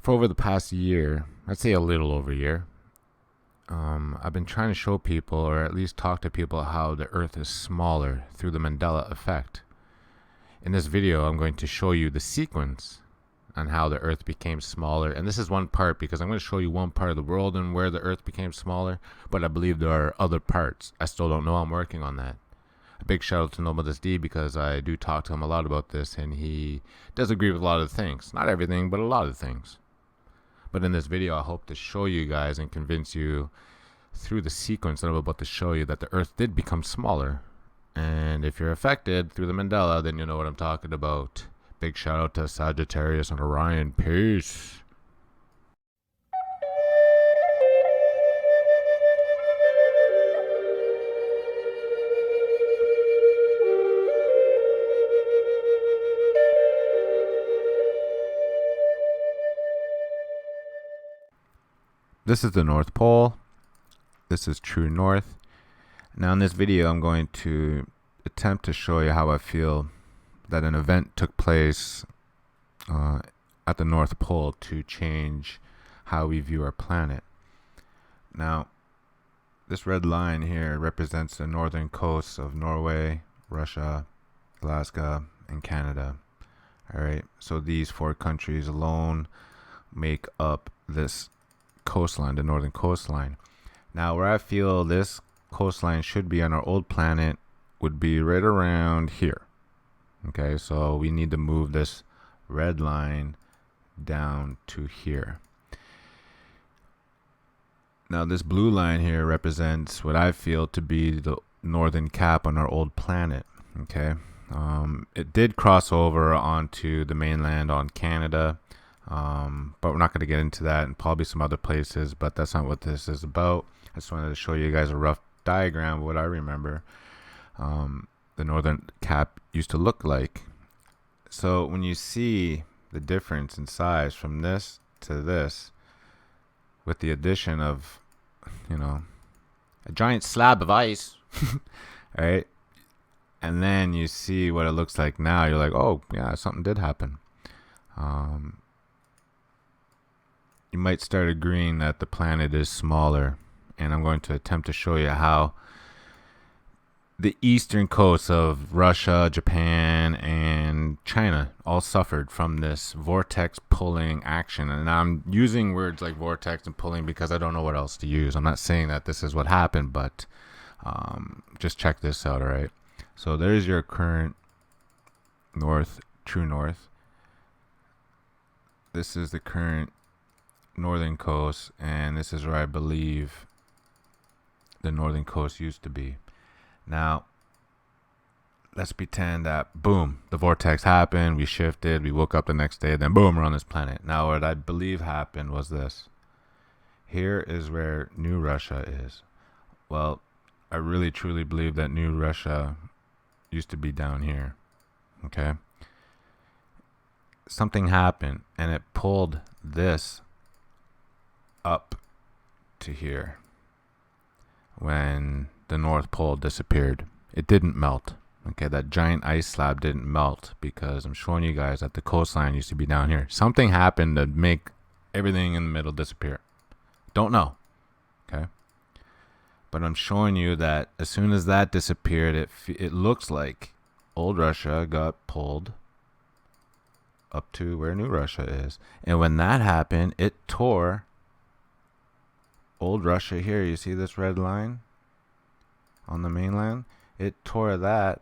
for over the past year, I'd say a little over a year, I've been trying to show people, or at least talk to people, how the Earth is smaller through the Mandela effect. In this video, I'm going to show you the sequence on how the Earth became smaller. And this is one part, because I'm going to show you one part of the world and where the Earth became smaller, but I believe there are other parts. I still don't know. I'm working on that. A big shout out to Nomadus D, because I do talk to him a lot about this, and he does agree with a lot of things. Not everything, but a lot of things. But in this video, I hope to show you guys and convince you through the sequence that I'm about to show you that the Earth did become smaller. And if you're affected through the Mandela, then you know what I'm talking about. Big shout out to Sagittarius and Orion. Peace. This is the North Pole. This is true north. Now in this video, I'm going to attempt to show you how I feel that an event took place at the North Pole to change how we view our planet. Now, this red line here represents the northern coasts of Norway, Russia, Alaska, and Canada. All right, so these four countries alone make up this coastline, the northern coastline. Now, where I feel this coastline should be on our old planet would be right around here. Okay, so we need to move this red line down to here. Now, this blue line here represents what I feel to be the northern cap on our old planet. Okay, it did cross over onto the mainland on Canada. But we're not going to get into that, and probably some other places, but that's not what this is about. I just wanted to show you guys a rough diagram of what I remember the northern cap used to look like. So when you see the difference in size from this to this, with the addition of, a giant slab of ice, right? And then you see what it looks like now, you're like, oh yeah, something did happen. You might start agreeing that the planet is smaller, and I'm going to attempt to show you how the eastern coasts of Russia, Japan, and China all suffered from this vortex pulling action. And I'm using words like vortex and pulling because I don't know what else to use. I'm not saying that this is what happened, but just check this out, all right? So there's your current north, true north. This is the current northern coast, and this is where I believe the northern coast used to be. Now, let's pretend that, boom, the vortex happened, we shifted, we woke up the next day, then boom, we're on this planet. Now, what I believe happened was this. Here is where New Russia is. Well, I really truly believe that New Russia used to be down here. Okay? Something happened, and it pulled this up to here when the North Pole disappeared. It didn't melt. Okay, that giant ice slab didn't melt, because I'm showing you guys that the coastline used to be down here. Something happened to make everything in the middle disappear. Don't know. Okay, but I'm showing you that as soon as that disappeared, it looks like old Russia got pulled up to where New Russia is. And when that happened, it tore old Russia here. You see this red line on the mainland? It tore that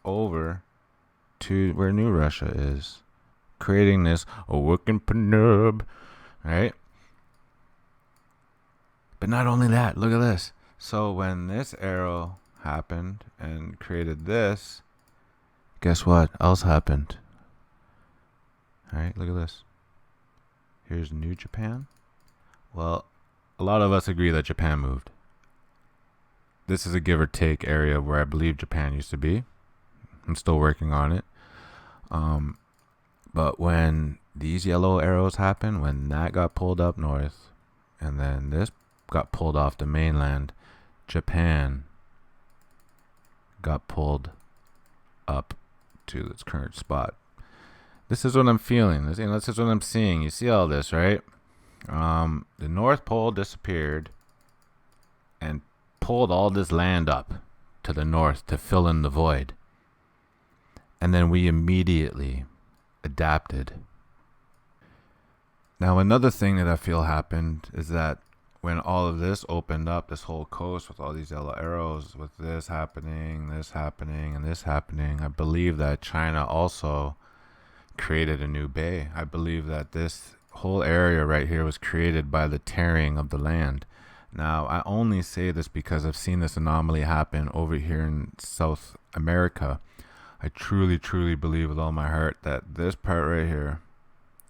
over to where New Russia is, creating this working penub, right? But not only that, look at this. So when this arrow happened and created this, guess what else happened? All right, look at this. Here's New Japan. Well, a lot of us agree that Japan moved. This is a give or take area where I believe Japan used to be. I'm still working on it. But when these yellow arrows happened, when that got pulled up north, and then this got pulled off the mainland, Japan got pulled up to its current spot. This is what I'm feeling. This is what I'm seeing. You see all this, right? The North Pole disappeared and pulled all this land up to the north to fill in the void. And then we immediately adapted. Now, another thing that I feel happened is that when all of this opened up, this whole coast with all these yellow arrows, with this happening, and this happening, I believe that China also created a new bay. I believe that this whole area right here was created by the tearing of the land. Now, I only say this because I've seen this anomaly happen over here in South America. I truly, truly believe with all my heart that this part right here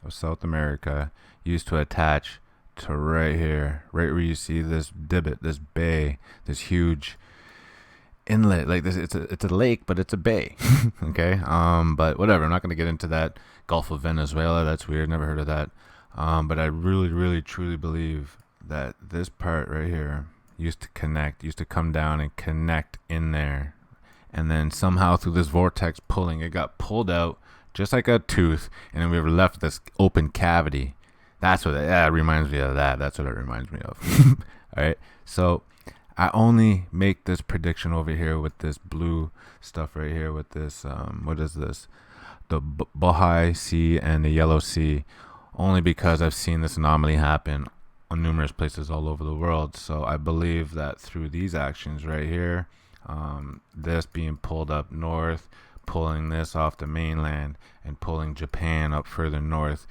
of South America used to attach to right here, right where you see this divot, this bay, this huge inlet. Like this, it's a lake, but it's a bay. Okay. But whatever. I'm not gonna get into that. Gulf of Venezuela. That's weird. Never heard of that. But I really, really, truly believe that this part right here used to come down and connect in there. And then somehow through this vortex pulling, it got pulled out just like a tooth. And then we were left this open cavity. That's what it reminds me of that. That's what it reminds me of. All right. So I only make this prediction over here with this blue stuff right here with this, what is this? The Bohai Sea and the Yellow Sea, only because I've seen this anomaly happen on numerous places all over the world. So I believe that through these actions right here, this being pulled up north, pulling this off the mainland, and pulling Japan up further north,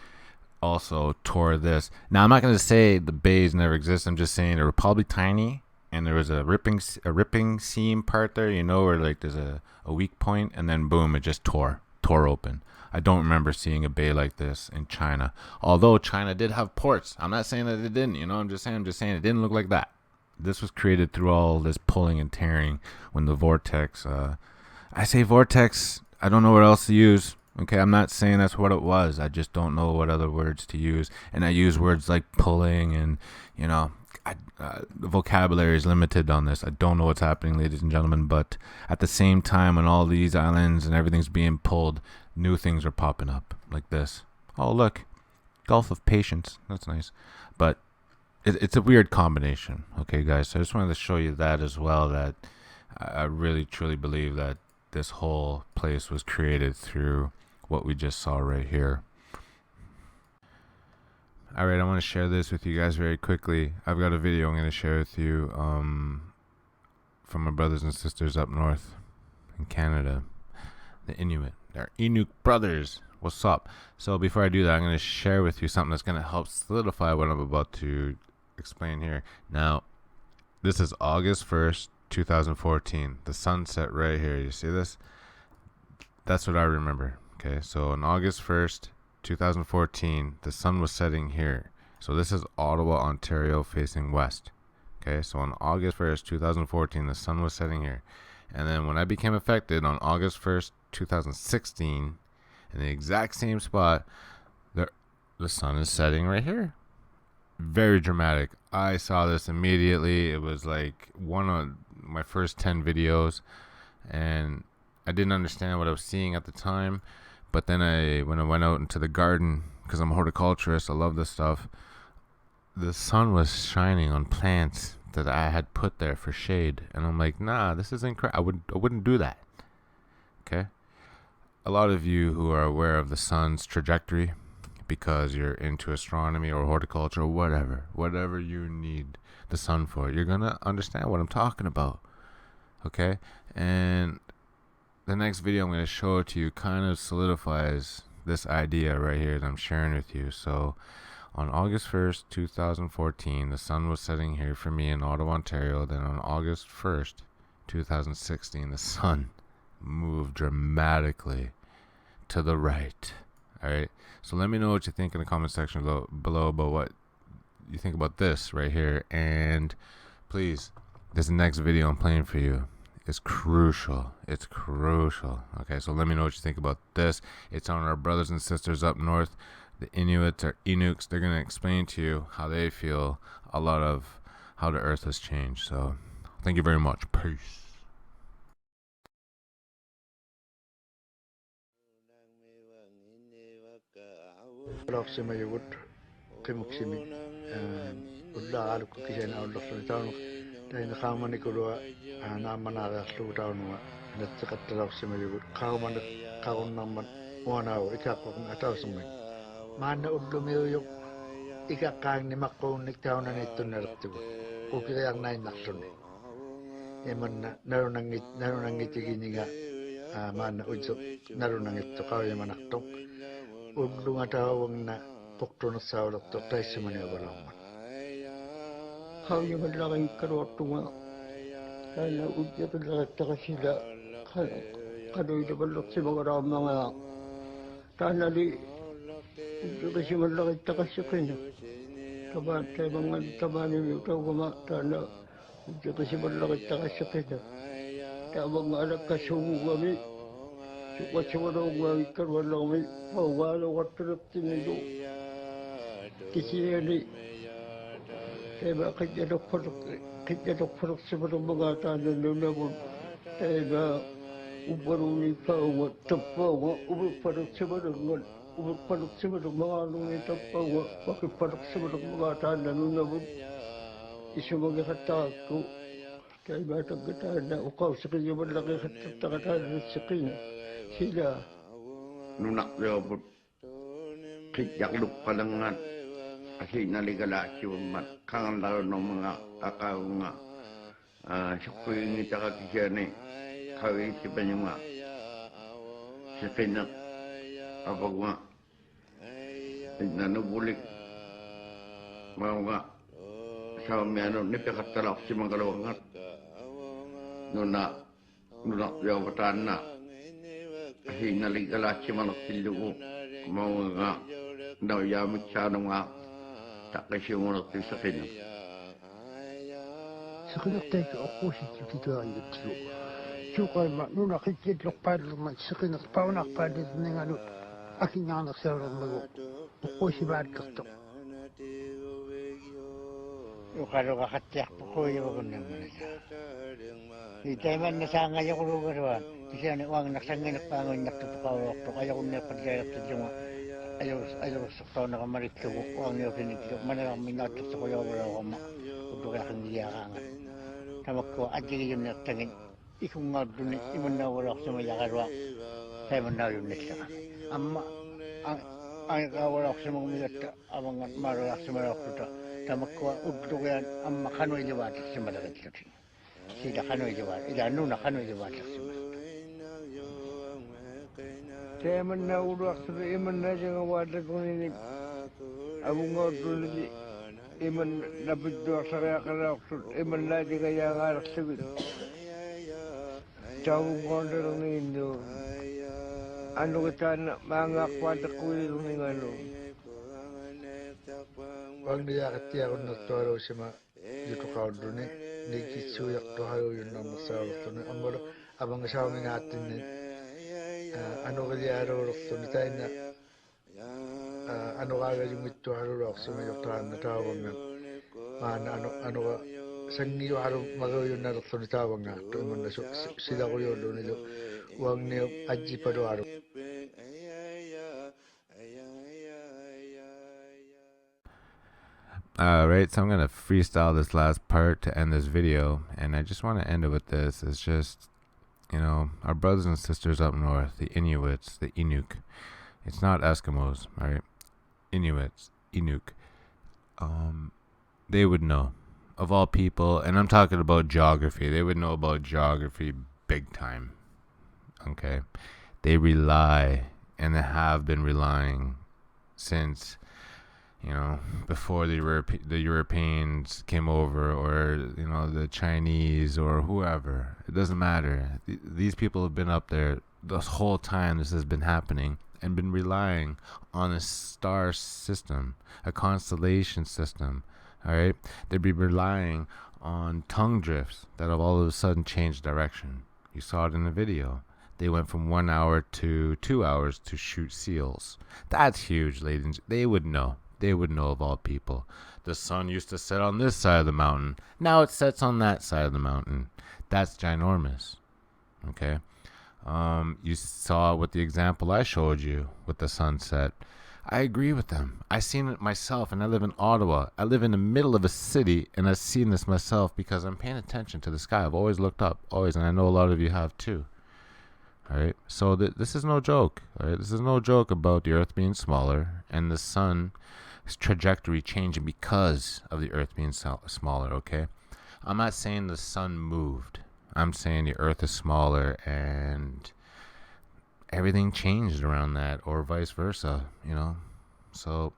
also tore this. Now, I'm not going to say the bays never exist. I'm just saying they were probably tiny, and there was a ripping seam part there, where like there's a weak point, and then boom, it just tore open. I don't remember seeing a bay like this in China, although China did have ports. I'm not saying that it didn't, I'm just saying it didn't look like that. This was created through all this pulling and tearing when the vortex, I say vortex, I don't know what else to use. Okay, I'm not saying that's what it was. I just don't know what other words to use. And I use words like pulling and, the vocabulary is limited on this. I don't know what's happening, ladies and gentlemen. But at the same time, when all these islands and everything's being pulled, new things are popping up like this. Oh, look, Gulf of Patience. That's nice. But it's a weird combination. Okay, guys. So I just wanted to show you that as well, that I really, truly believe that this whole place was created through what we just saw right here. All right, I want to share this with you guys very quickly. I've got a video I'm going to share with you from my brothers and sisters up north in Canada, the Inuit. They're Inuk brothers. What's up? So before I do that, I'm going to share with you something that's going to help solidify what I'm about to explain here. Now, this is August 1st, 2014. The sunset right here. You see this? That's what I remember. Okay, so on August 1st, 2014, the sun was setting here. So this is Ottawa, Ontario, facing west. Okay, so on August 1st, 2014, the sun was setting here. And then when I became affected on August 1st, 2016, in the exact same spot, the sun is setting right here. Very dramatic. I saw this immediately. It was like one of my first 10 videos, and I didn't understand what I was seeing at the time. But then when I went out into the garden, because I'm a horticulturist, I love this stuff, the sun was shining on plants that I had put there for shade. And I'm like, nah, this is incredible. I wouldn't do that. Okay? A lot of you who are aware of the sun's trajectory, because you're into astronomy or horticulture or whatever you need the sun for, you're going to understand what I'm talking about. Okay? And the next video I'm going to show it to you kind of solidifies this idea right here that I'm sharing with you. So on August 1st, 2014, the sun was setting here for me in Ottawa, Ontario. Then on August 1st, 2016, the sun moved dramatically to the right. All right. So let me know what you think in the comment section below about what you think about this right here. And please, this next video I'm playing for you is crucial. It's crucial. Okay, so let me know what you think about this. It's on our brothers and sisters up north, the Inuits or Inuks. They're going to explain to you how they feel a lot of how the earth has changed. So thank you very much. Peace. Roximajut, Kimuximi, Ulla Kukishan out of the town, then the Harmonicua, and Amanaga slew down. Let's take a Roximajut, Kauman, Kaun number 1 hour, Ikapon, 1,000 men. Man Udumio, Ikakan, Nimako, Nicktown, and it to Nertu. Ukayang 9 Naxon. Eman narunangit man ujo narunangit to Kayamanaktok. Udlungatawang na Pokton South of Tokaisimani Overlongman. How you would like Karotua? I would get a Takashila. Kadu develop Simara Manga. Tanali, you would like Takashikina. Taban Tabang Tabani Togama Tana. You would like Takashikina. Tabang Alakashu Wami. What you would like Karwalomi. Oh, while what to do. Kisiani. Eba kaya purok seberu mengata dan namun eba ubaruni pawa tepawa ubur purok seberu mengalami tepawa pakai purok seberu mengata dan namun isu mengata aku eba terkata ada ukau sekali berlagi terkata ada sekali sila nunak jawab kijak lup kalangan Asi naligala ciumat kangen lalu nomanga akaunga syukui ni taka kijane kawi si penyuma sekenak apa gua nanu bulik mau nga sa miano ni pekat talak si mangkalawang nuna jawatan na asi naligala ciumat silu mau nga daw yamik sa nga tak kasi mo lang sa kanya. Sa kanya tayo ako si Tito Ayutlo. Sukay ma, nung nakikitlok pa naman sa kanya, paunak pa dito ng ano, aking anak sa rin mag ako si Badkastok. Yung karo kakatiyak po ko yung ako naman siya. Di tayo man nasangay ako lugarwan. Kasi ano, ang naksangay nakpangon, naktutukaw ako, kaya kong napadyayak sa diyong ayaw sa na kamarit ko ang iyo pinigil manang minatok sa kuya wala ko ma kudo kaya kang giyakangan tamak ko adjigi yun nagtangin ikong nga dun iman na wala ko sa mayakarwa tayo man na yun nila amma ang wala ko sa mga migata amang marulak sa marakota tamak ko udlo kaya amma kanoy liwatak sa malagat kasi sila kanoy liwatak ila nuna kanoy liwatak sa malagat saya menawurak sudah iman aja ngawadak ini abung ngordul ini iman dapat dua saya kerap iman lagi kaya ngarak sebut jauh ngordul ini itu anu kita nak mangak wadak kuih ini anu Wang dia ketia untuk tuaro sama itu kau dulu ni kisu yak tuhayo yun nama sahabat tu ni ambil abang sahabat mengatin ni ano kaya aro so ni tayo na ano kaya yung ito aro so may yung tawag nga ano ka sangi yung aro magayon na so ni tawag nga to mo na sila ko yun doon ito wag niyo aji pa do aro. Right, so I'm gonna freestyle this last part to end this video, and I just want to end it with this. It's just, you know, our brothers and sisters up north, the Inuits, the Inuk. It's not Eskimos, right? Inuits, Inuk. They would know, of all people, and I'm talking about geography. They would know about geography big time. Okay, they rely, and they have been relying since, you know, before the Europeans came over, or, you know, the Chinese or whoever. It doesn't matter. These people have been up there this whole time this has been happening and been relying on a star system, a constellation system. All right, they'd be relying on tongue drifts that have all of a sudden changed direction. You saw it in the video. They went from 1 hour to 2 hours to shoot seals. That's huge, ladies. They would know. They would know of all people. The sun used to set on this side of the mountain. Now it sets on that side of the mountain. That's ginormous. Okay. You saw with the example I showed you with the sunset. I agree with them. I seen it myself, and I live in Ottawa. I live in the middle of a city, and I've seen this myself because I'm paying attention to the sky. I've always looked up, always, and I know a lot of you have too. All right, so this is no joke. All right, this is no joke about the Earth being smaller and the sun's trajectory changing because of the Earth being smaller. Okay, I'm not saying the sun moved. I'm saying the Earth is smaller and everything changed around that, or vice versa, So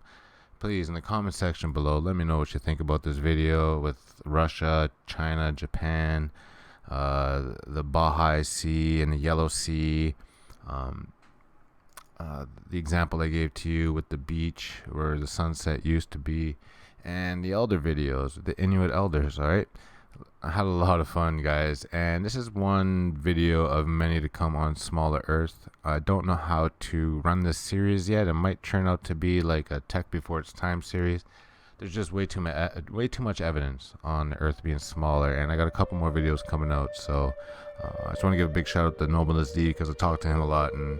please, in the comment section below, let me know what you think about this video with Russia, China, Japan, the Baha'i Sea and the Yellow Sea, the example I gave to you with the beach where the sunset used to be, and the elder videos, the Inuit elders. All right, I had a lot of fun, guys, and this is one video of many to come on Smaller Earth. I don't know how to run this series yet. It might turn out to be like a Tech Before Its Time series. There's just way too much evidence on the Earth being smaller, and I got a couple more videos coming out. So I just want to give a big shout out to Noblest D because I talked to him a lot, and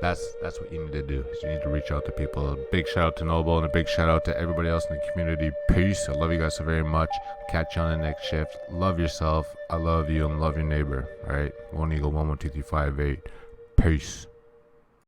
that's what you need to do. Is you need to reach out to people. A big shout out to Noble and a big shout out to everybody else in the community. Peace. I love you guys so very much. Catch you on the next shift. Love yourself. I love you and love your neighbor. All right. One Eagle 112358. Peace.